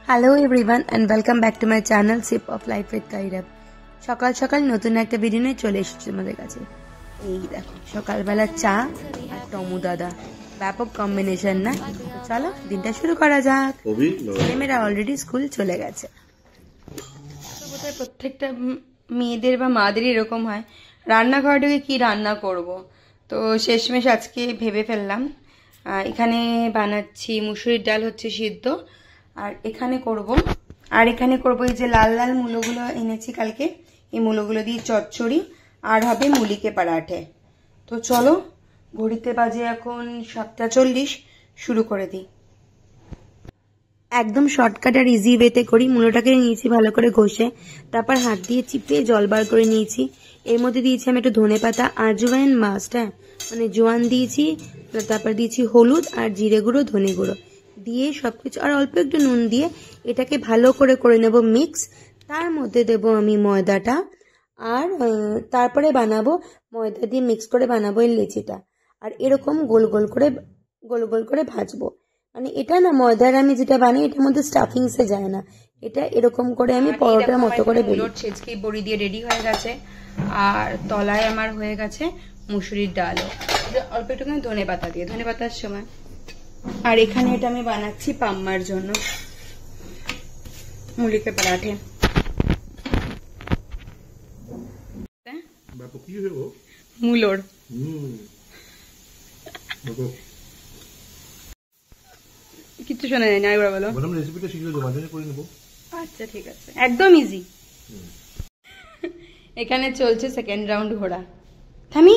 Hello everyone and welcome back to my channel sip of life with Kairab. সকাল সকাল নতুন একটা ভিডিও নিয়ে চলে এসেছি তোমাদের কাছে। এই দেখো সকালবেলা চা আর টমু দাদা, ব্যাপক কম্বিনেশন না? চলো দিনটা শুরু করা যাক। ছেলেমেয়েরা অলরেডি স্কুল চলে গেছে। বোধহয় প্রত্যেকটা মেয়েদের বা মাদেরই এরকম হয়, রান্নাঘরে ঢুকে কি রান্না করব। তো শেষমেশ আজকে ভেবে ফেললাম, এখানে বানাচ্ছি মুসুরির ডাল হচ্ছে সিদ্ধ, আর এখানে করব এই যে লাল লাল মূলোগুলো এনেছি কালকে, এই মূলোগুলো দিয়ে চচ্চড়ি, আর হবে মুলিকে পরাঠে। তো চলো, ঘড়িতে বাজে এখন 7:40, শুরু করে দিই। একদম শর্টকাট আর ইজি ওয়েতে করি। মূলোটাকে নিয়েছি ভালো করে ঘষে, তারপর হাত দিয়ে চিপে জল বার করে নিয়েছি। এর মধ্যে দিয়েছি আমি একটু ধনেপাতা, আজওয়াইন মাস্ট, মানে জোয়ান দিয়েছি, তারপর দিয়েছি হলুদ আর জিরে গুঁড়ো, ধনে গুঁড়ো দিয়ে সবকিছু আর অল্প একটু নুন দিয়ে এটাকে ভালো করে নেব মিক্স। তার মধ্যে দেব আমি ময়দাটা, আর তারপরে বানাবো ময়দা দিয়ে মিক্স করে বানাবো এই লেচিটা। আর এরকম গোল গোল করে ভাজবো। মানে এটা না, ময়দার আমি যেটা বানাই এটার মধ্যে স্টাফিংসে যায় না, এটা এরকম করে আমি পরোটার মতো করে বেলি। ছেঁচকি বড়ি দিয়ে রেডি হয়ে গেছে, আর তলায় আমার হয়ে গেছে মুসুরির ডালও, অল্প একটুখানি ধনে পাতা দিয়ে, ধনে পাতার সময়। আর এখানে এটা আমি বানাচ্ছি পাম্মার জন্য মুলিকে পরাঠে। মূলোর কিচ্ছু শোনা যায় না, এবার বলো। রেসিপিটা শিখে দেবো, মাঝে করে নেব। আচ্ছা ঠিক আছে, একদম ইজি। এখানে চলছে সেকেন্ড রাউন্ড ঘোড়া। থামি,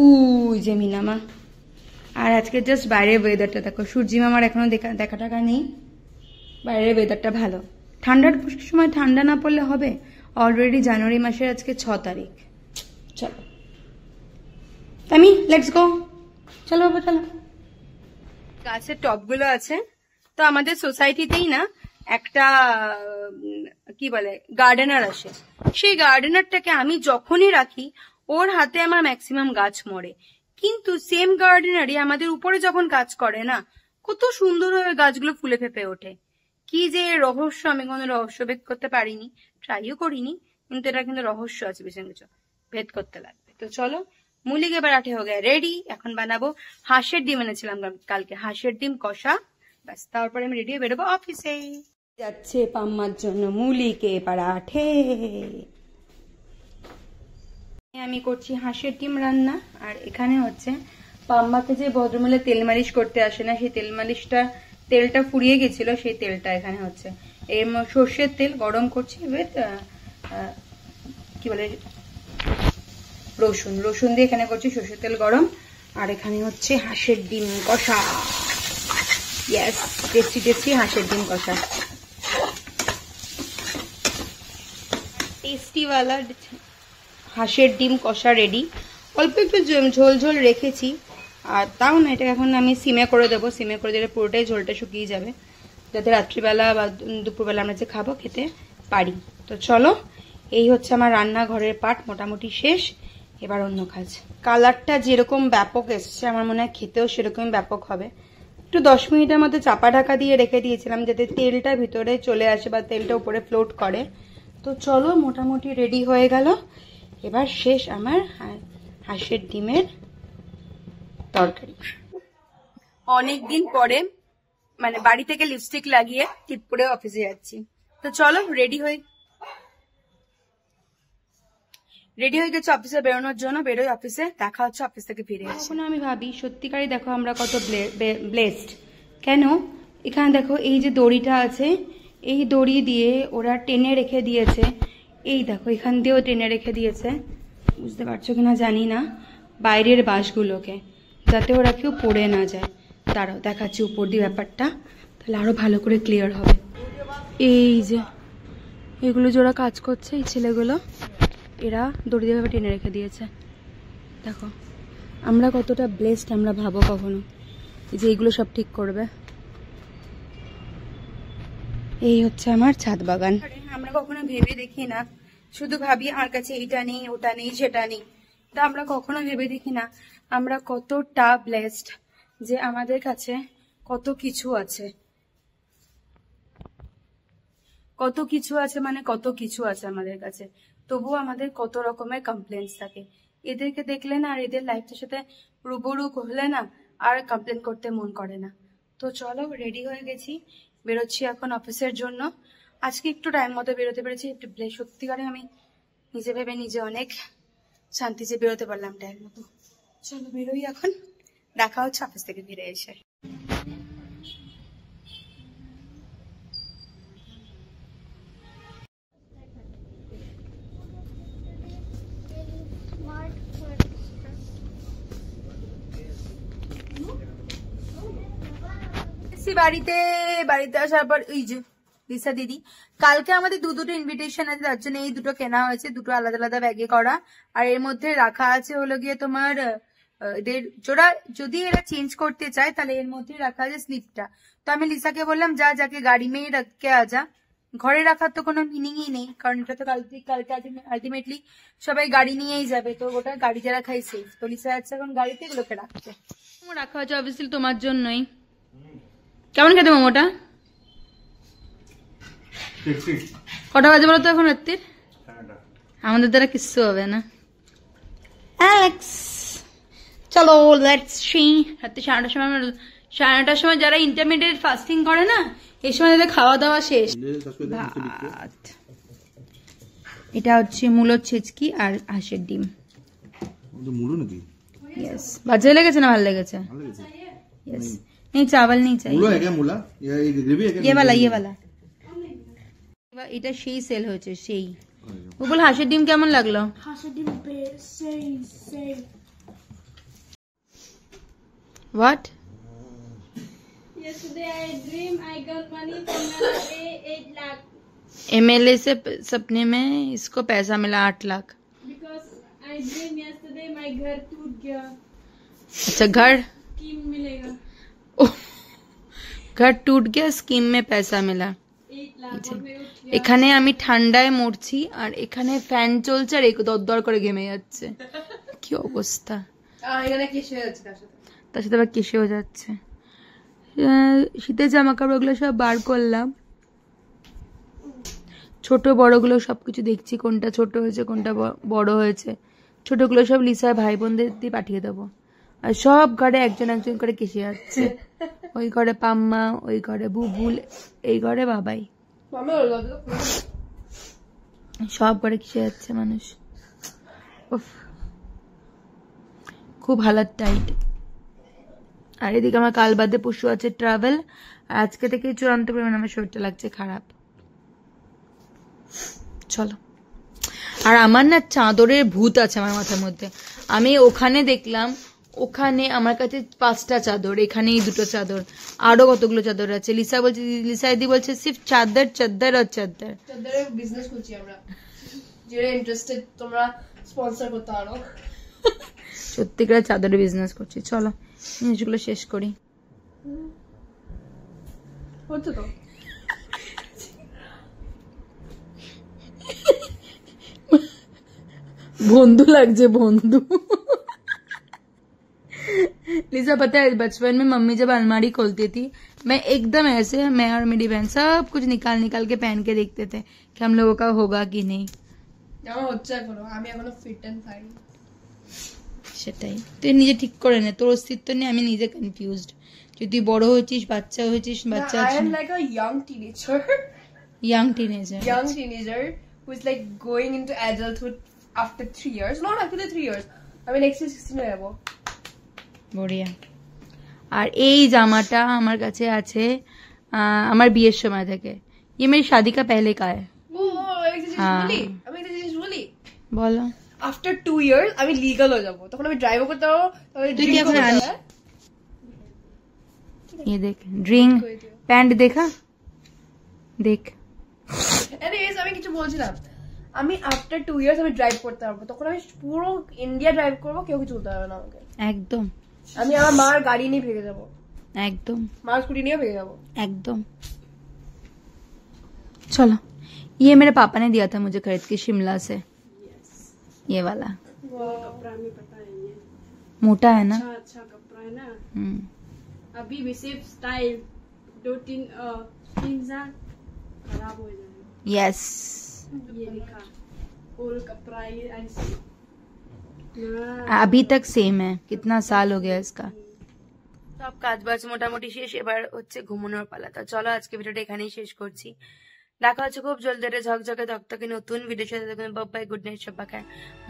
উই যে মিনামা। আর আজকে জাস্ট বাইরের ওয়েদারটা দেখো, সূর্যি মামার এখনো দেখা টাকা নেই। বাইরের ওয়েদারটা ভালো, ঠান্ডার সময় ঠান্ডা না পড়লে হবে। অলরেডি জানুয়ারি মাসের আজকে 6 তারিখ। চলো তামি, লেটস গো। চলো বাবা চলো। গাছের টবগুলো আছে তো আমাদের সোসাইটিতেই না, একটা কি বলে গার্ডেনার আসে। সেই গার্ডেনারটাকে আমি যখনই রাখি ওর হাতে আমার ম্যাক্সিমাম গাছ মরে। কিন্তু সেম গার্ডেনারই আমাদের উপরে যখন কাজ করে না, কত সুন্দর হয়ে গাছগুলো ফুলে ফেপে ওঠে। কি যে রহস্য, আমি কোনো রহস্য ভেদ করতে পারিনি, ট্রাইও করিনি, কিন্তু এটা কিন্তু রহস্য আছে, বেশি কিছু ভেদ করতে লাগবে। তো চলো, মুলিকে পরাঠে হয়ে গেছে রেডি। এখন বানাবো হাঁসের ডিম, এনেছিলাম কালকে, হাঁসের ডিম কষা। ব্যাস, তারপরে আমি রেডি হয়ে বেরোবো অফিসে। যাচ্ছে পাম্মার জন্য মুলিকে পরাঠে। আমি করছি হাঁসের ডিম রান্না, আর এখানে হচ্ছে পাম্মাকে যে ভদ্রমূলে তেল মালিশ করতে আসে না, সেই তেল মালিশটা, তেলটা ফুরিয়ে গেছিল, সেই তেলটা এখানে হচ্ছে এই সর্ষের তেল গরম করছি উইথ কি বলে রসুন দিয়ে এখানে করছি সর্ষের তেল গরম। আর এখানে হচ্ছে হাঁসের ডিম কষা। ইয়েস, টেস্টি টেস্টি হাঁসের ডিম কষা, টেস্টিওয়ালা হাঁসের ডিম কষা রেডি। অল্প একটু ঝোল ঝোল রেখেছি, আর তাও না, এটা এখন আমি সিমে করে দেবো। সিমে করে দিলে পুরোটাই ঝোলটা শুকিয়ে যাবে, যাতে রাত্রিবেলা বা দুপুরবেলা আমরা যে খাবো খেতে পারি। তো চলো, এই হচ্ছে আমার রান্নাঘরের পার্ট মোটামুটি শেষ। এবার অন্য কাজ। কালারটা যেরকম ব্যাপক এসছে, আমার মনে হয় খেতেও সেরকমই ব্যাপক হবে। একটু 10 মিনিটের মধ্যে চাপা ঢাকা দিয়ে রেখে দিয়েছিলাম, যাতে তেলটা ভিতরে চলে আসে বা তেলটা উপরে ফ্লোট করে। তো চলো, মোটামুটি রেডি হয়ে গেল। এবার শেষ আমার হাঁসের ডিমের তরকারি। অনেকদিন পরে মানে বাড়ি থেকে লিপস্টিক লাগিয়ে টিপ করে অফিসে যাচ্ছি। তো চলো, রেডি হয়ে গেছে অফিসে বেরোনোর জন্য। বেরোই অফিসে, দেখা হচ্ছে অফিস থেকে ফিরে। এখন আমি ভাবি সত্যিকারই দেখো আমরা কত ব্লেসড। কেন, এখানে দেখো এই যে দড়িটা আছে, এই দড়ি দিয়ে ওরা টেনে রেখে দিয়েছে। এই দেখো এখান দিয়েও টেনে রেখে দিয়েছে, বুঝতে পারছো কিনা জানি না, বাইরের বাঁশগুলোকে, যাতে ওরা কেউ পড়ে না যায়। দাঁড়াও দেখাচ্ছি উপর দিয়ে ব্যাপারটা, তাহলে আরো ভালো করে ক্লিয়ার হবে। এই যে এগুলো যে ওরা কাজ করছে, এই ছেলেগুলো, এরা দড়ি দিয়ে টেনে রেখে দিয়েছে। দেখো আমরা কতটা ব্লেসড, আমরা ভাবো কখনো যে এইগুলো সব ঠিক করবে। এই হচ্ছে আমার ছাদ বাগান। আমরা কখনো ভেবে দেখি না, শুধু ভাবি আমার কাছে এইটা নেই, ওটা নেই, সেটা নেই। তা আমরা কখনো ভেবে দেখি না আমরা কতটা ব্লেসড, যে আমাদের কাছে কত কিছু আছে। কত কিছু আছে, মানে কত কিছু আছে আমাদের কাছে, তবুও আমাদের কত রকমের কমপ্লেন্টস থাকে। এদেরকে দেখলে না, আর এদের লাইফটার সাথে রুবরু হলে না, আর কমপ্লেন করতে মন করে না। তো চলো, রেডি হয়ে গেছি, বেরোচ্ছি এখন অফিসের জন্য। আজকে একটু টাইম মতো বেরোতে পেরেছি, একটু সত্যিকারে আমি নিজে ভেবে নিজে অনেক শান্তি যে বেরোতে পারলাম টাইম মতো। চলো বেরোই এখন, দেখা হচ্ছে অফিস থেকে ফিরে এসে। বাড়িতে আসার পর ওই যে লিসা দিদি, কালকে আমাদের দুটো ইনভিটেশন আছে, তার জন্য এই দুটো কেনা হয়েছে, দুটো আলাদা আলাদা ব্যাগে করা। আর এর মধ্যে রাখা আছে হলো গিয়ে তোমার এদের জোড়া, যদি এরা চেঞ্জ করতে চায় তাহলে এর মধ্যে রাখা আছে স্লিপটা। তো আমি লিসাকে বললাম যাকে গাড়ি মেয়ে রাখকে আজা, ঘরে রাখার তো কোনো মিনিংই নেই, কারণ এটা তো কালকে আলটিমেটলি সবাই গাড়ি নিয়েই যাবে, তো ওটা গাড়িতে রাখাই সেফ। তো লিসা যাচ্ছে এখন গাড়িতে এগুলোকে রাখছে, রাখা হয়েছে অবভিয়াসলি তোমার জন্যই। কেমন খেতে মোমোটা? কটা বাজে বলো তো এখন রাত্রির? আমাদের দ্বারা কিচ্ছু হবে না। অ্যালেক্স চলো লেটস সি। রাত্রি 9:30 সময়, 9:30 সময় যারা ইন্টারমিডিয়েট ফাস্টিং করে না, এই সময় তাদের খাওয়া দাওয়া শেষ। ভাত, এটা হচ্ছে মূলোর ছেচকি আর হাঁসের ডিম। यस বাজে লেগেছে না ভালো লেগেছে? यस नहीं चावल नहीं चाहिए। मूला है क्या? मूला ये ग्रेवी है क्या? ये वाला এটা সেই সেল হয়েছে সেই। ও বল হাঁসের ডিম কেমন লাগলো? হাঁসের ডিম সেই What? Yesterday I dreamed I got money from MLA 8 lakh. MLA से सपने में इसको पैसा मिला 8 lakh. Because I dreamed yesterday my घर टूट गया। अच्छा घर स्कीम मिलेगा। घर टूट गया, स्कीम में पैसा मिला 8 लाख। এখানে আমি ঠান্ডায় মরছি আর এখানে ফ্যান চলছে আর এই দরদর করে ঘেমে যাচ্ছে, কি অবস্থা। এখানে কেশে যাচ্ছে, তার সাথে আবার কেশেও যাচ্ছে। শীতের জামা কাপড়গুলো সব বার করলাম, ছোট বড়গুলো সবকিছু দেখছি, কোনটা ছোট হয়েছে কোনটা বড় হয়েছে। ছোটগুলো সব লিসার ভাই বোনদের দিয়ে পাঠিয়ে দেবো। আর সব ঘরে একজন একজন করে কেসে যাচ্ছে। ওই ঘরে পাম্মা, ওই ঘরে বুবুল, এই ঘরে বাবাই, সব ঘরে কেসে যাচ্ছে মানুষ। খুব হালাত টাইট। আর এদিকে আমার কাল বাদে পরশু আছে ট্রাভেল, আর আজকে থেকে চূড়ান্ত পরিমাণে আমার শরীরটা লাগছে খারাপ। চলো। আর আমার না চাদরের ভূত আছে আমার মাথার মধ্যে। আমি ওখানে দেখলাম, ওখানে আমার কাছে 5টা চাদর, এখানেই 2টো চাদর, আরো কতগুলো চাদর আছে। লিসা বলছে, লিসা দিদি বলছে সিফ চাদর চাদর আর চাদর। চাদরের বিজনেস করছি আমরা, যারা ইন্টারেস্টেড তোমরা স্পন্সর করতে পারো। সত্যি করে চাদরের বিজনেস করছি। চলো জিনিসগুলো শেষ করি। হচ্ছে তো बंधु लग बंधु। लिसा पता है बचपन में मम्मी जब अलमारी खोलती थी, मैं एकदम ऐसे, मैं और मेरी बहन सब कुछ निकाल निकाल के पहन के देखते थे कि हम लोगों का होगा कि नहीं। সেটাই, তুই নিজে ঠিক করে নে, তোর অস্তিত্ব নিয়ে আমি নিজে কনফিউজড। যে তুই বড় হয়েছিস, বাচ্চা হয়েছিস, বাচ্চা I am like a young teenager who is like going into adulthood after 3 years. Not actually 3 years. I mean next year 16 হয়ে যাব। বড়িয়া। আর এই জামাটা আমার কাছে আছে আমার বিয়ের সময় থেকে। ये मेरी शादी का पहले का है। বলো। After 2 years আমি লিগ্যাল হয়ে যাব, তখন আমি ড্রাইভ করতে পারবো। ये देख ड्रिंक पैंट देखा देख। এনিওয়েজ আমি কিছু বলছিলাম, আমি আফটার 2 ইয়ার্স আমি ড্রাইভ করতে পারবো, তখন আমি পুরো ইন্ডিয়া ড্রাইভ করবো, কেউ কিছু বলতে পারবে না আমাকে। একদম। আমি আমার মার গাড়ি নিয়ে ভেগে যাবো, একদম। মার স্কুটি নিয়ে ভেগে যাবো, एकदम। चलो, ये मेरे पापा ने दिया था मुझे खरीद के शिमला से। ये वाला कपड़ा में पता है, ये मोटा है ना, अच्छा कपड़ा है ना। अभी भी सिर्फ स्टाइल 2-3 साल खराब हो जाएगा। यस ये लिखा फुल का प्राइस अभी तक सेम है, कितना साल हो गया इसका। সব কাজ বাজ মোটামুটি শেষ, এবার হচ্ছে ঘুমানোর পালা। তো চলো আজকে ভিডিওটা এখানেই শেষ করছি, দেখা হচ্ছে খুব জলদি একটা ঝকঝকে তকতকে নতুন ভিডিওর সাথে। দেখবেন বাই, গুড নাইট সবাইকে,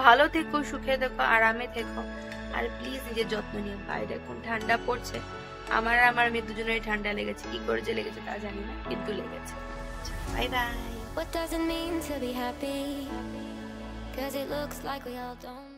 ভালো থেকো, সুখে থেকো, আরামে থেকো, আর প্লিজ নিজের যত্ন নিও। বাইরে এখন ঠান্ডা পড়ছে, আমার আর আমার মেয়ে দুজনেরই ঠান্ডা লেগেছে, কি করে যে লেগেছে তা জানি না, কিন্তু লেগেছে। Bye bye. What does it mean to be happy? 'Cause it looks like we all don't